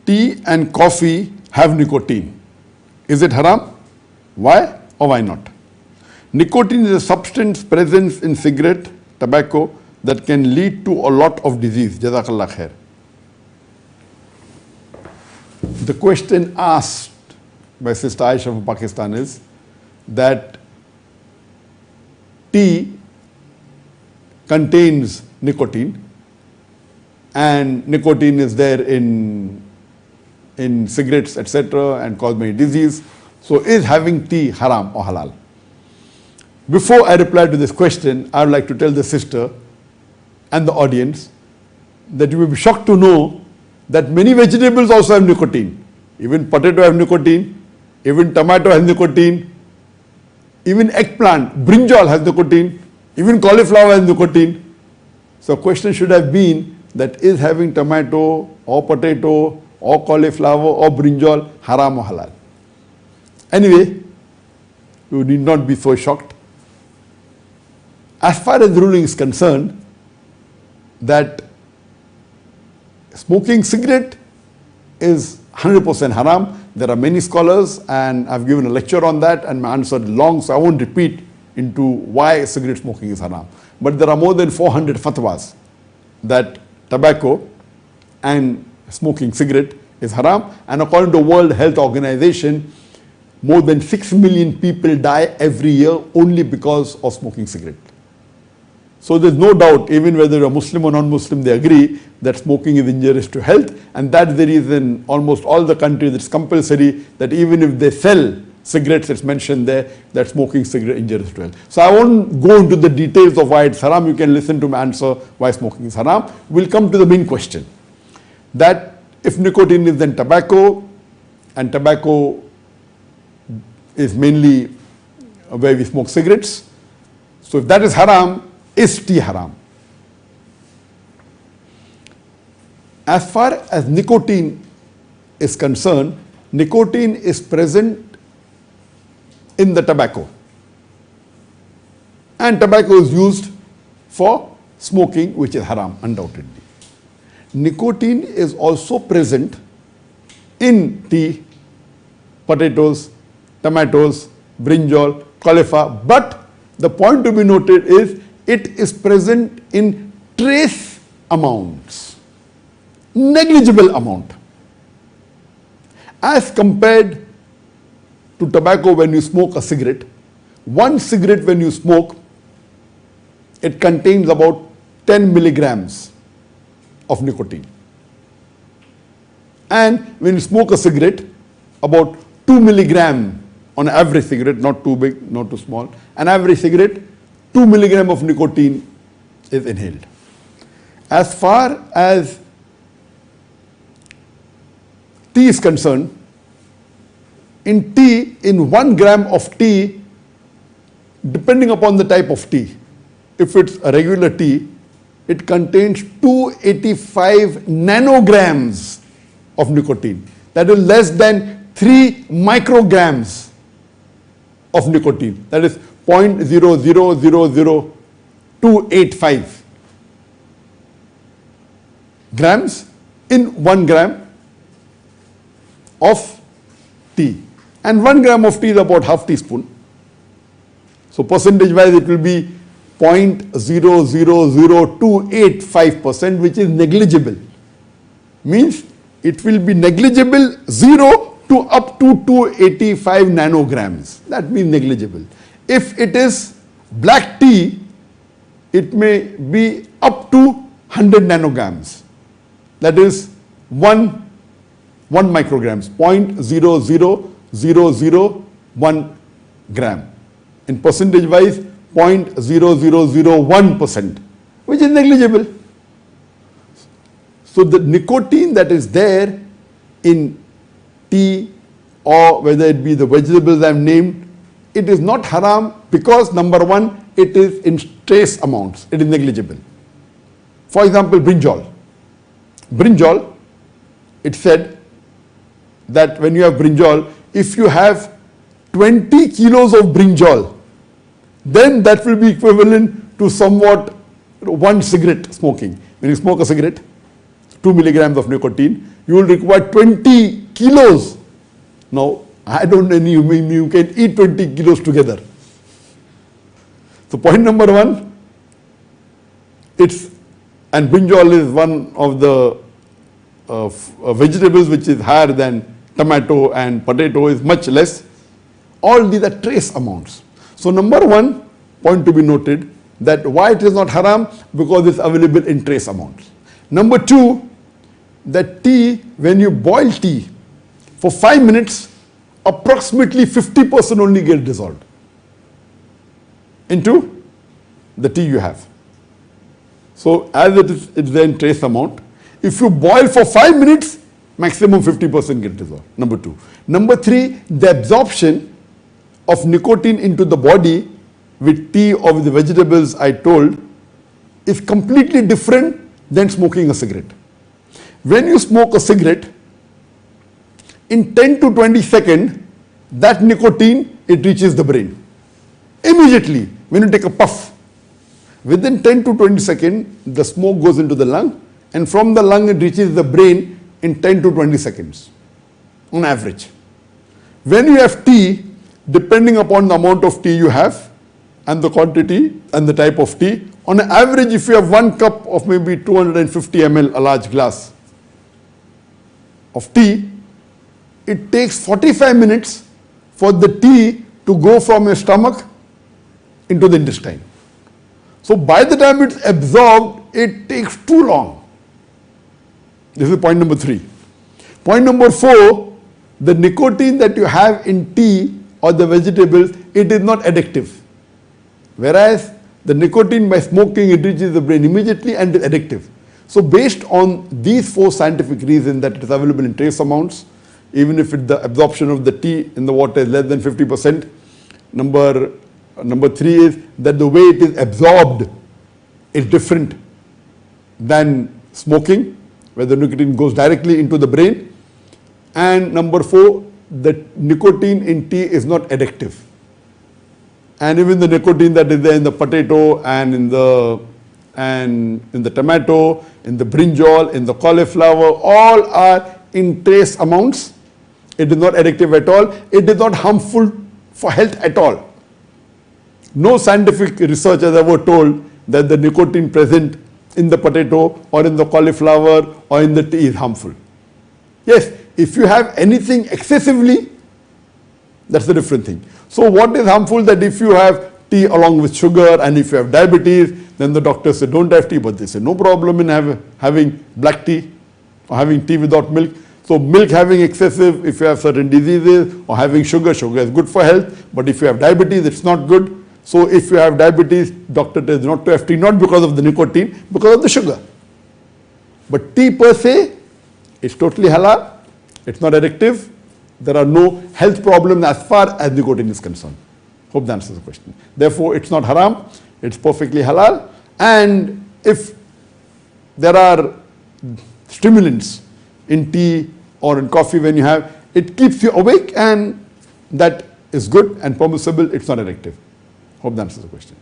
tea and coffee have nicotine. Is it haram? Why or why not? Nicotine is a substance present in cigarette, tobacco that can lead to a lot of disease. Jazakallah khair. The question asked by Sister Aisha from Pakistan is that tea contains nicotine, and nicotine is there in cigarettes, etc., and cause many disease. So is having tea haram or halal? Before I reply to this question, I would like to tell the sister and the audience that you will be shocked to know that many vegetables also have nicotine. Even potato have nicotine, even tomato has nicotine, even eggplant, brinjal has nicotine, even cauliflower has nicotine. So the question should have been that is having tomato or potato or cauliflower or brinjal haram or halal? Anyway, you need not be so shocked. As far as the ruling is concerned, that smoking cigarette is 100% haram. There are many scholars, and I've given a lecture on that, and my answer is long, so I won't repeat into why cigarette smoking is haram. But there are more than 400 fatwas that tobacco and smoking cigarette is haram, and according to the World Health Organization, more than 6 million people die every year only because of smoking cigarette. So there's no doubt, even whether you're Muslim or non-Muslim, they agree that smoking is injurious to health, and that's the reason almost all the countries it's compulsory that even if they sell cigarettes, it's mentioned there that smoking cigarette injurious to health. So I won't go into the details of why it's haram. You can listen to my answer why smoking is haram. We'll come to the main question, that if nicotine is then tobacco, and tobacco is mainly where we smoke cigarettes, so if that is haram, is tea haram? As far as nicotine is concerned, nicotine is present in the tobacco, and tobacco is used for smoking, which is haram undoubtedly. Nicotine is also present in tea, potatoes, tomatoes, brinjal, cauliflower, but the point to be noted is it is present in trace amounts, negligible amount, as compared to tobacco. When you smoke a cigarette, one cigarette when you smoke, it contains about 10 milligrams of nicotine, and when you smoke a cigarette, about 2 milligram on average cigarette, not too big, not too small, an average cigarette, 2 milligram of nicotine is inhaled. As far as tea is concerned, in tea, in 1 gram of tea, depending upon the type of tea, if it's a regular tea, it contains 285 nanograms of nicotine. That is less than 3 micrograms of nicotine. That is 0.0000285 grams in 1 gram of tea. And 1 gram of tea is about half teaspoon. So percentage wise it will be 0.0000285%, which is negligible. Means it will be negligible 0 to up to 285 nanograms. That means negligible. If it is black tea, it may be up to 100 nanograms. That is 1 micrograms, 0.00001 gram. In percentage wise, 0.0001%, which is negligible. So the nicotine that is there in tea, or whether it be the vegetables I have named, it is not haram because number one, it is in trace amounts, it is negligible. For example, brinjal. Brinjal, it said that when you have brinjal, if you have 20 kilos of brinjal, then that will be equivalent to somewhat 1 cigarette smoking. When you smoke a cigarette, 2 milligrams of nicotine, you will require 20 kilos. Now, I don't know, you can eat 20 kilos together. So point number one, and brinjal is one of the vegetables which is higher than tomato, and potato is much less. All these are trace amounts. So number one point to be noted, that why it is not haram, because it's available in trace amounts. Number two, that tea, when you boil tea for 5 minutes, approximately 50% only gets dissolved into the tea you have. So as it's there in trace amount. If you boil for 5 minutes, maximum 50% gets dissolved. Number two. Number three, the absorption of nicotine into the body with tea or with the vegetables I told is completely different than smoking a cigarette. When you smoke a cigarette, in 10 to 20 seconds, that nicotine, it reaches the brain. Immediately, when you take a puff, within 10 to 20 seconds, the smoke goes into the lung, and from the lung it reaches the brain in 10 to 20 seconds, on average. When you have tea, depending upon the amount of tea you have, and the quantity and the type of tea, on average, if you have 1 cup of maybe 250 ml, a large glass of tea, it takes 45 minutes for the tea to go from your stomach into the intestine. So by the time it's absorbed, it takes too long. This is point number three. Point number four, the nicotine that you have in tea or the vegetables, it is not addictive. Whereas the nicotine, by smoking, it reaches the brain immediately and is addictive. So based on these four scientific reasons, that it is available in trace amounts, even if the absorption of the tea in the water is less than 50%. Number three is that the way it is absorbed is different than smoking, where the nicotine goes directly into the brain. And number four, the nicotine in tea is not addictive. And even the nicotine that is there in the potato and in the tomato, in the brinjal, in the cauliflower, all are in trace amounts. It is not addictive at all. It is not harmful for health at all. No scientific research has ever told that the nicotine present in the potato or in the cauliflower or in the tea is harmful. Yes, if you have anything excessively, that's a different thing. So what is harmful, that if you have tea along with sugar, and if you have diabetes, then the doctor said don't have tea, but they say no problem in having black tea or having tea without milk. So milk having excessive, if you have certain diseases, or having sugar is good for health, but if you have diabetes, it's not good. So if you have diabetes, doctor tells not to have tea, not because of the nicotine, because of the sugar. But tea per se is totally halal. It's not addictive. There are no health problems as far as nicotine is concerned. Hope that answers the question. Therefore, it's not haram. It's perfectly halal. And if there are stimulants in tea or in coffee when you have, it keeps you awake, and that is good and permissible. It's not addictive. Hope that answers the question.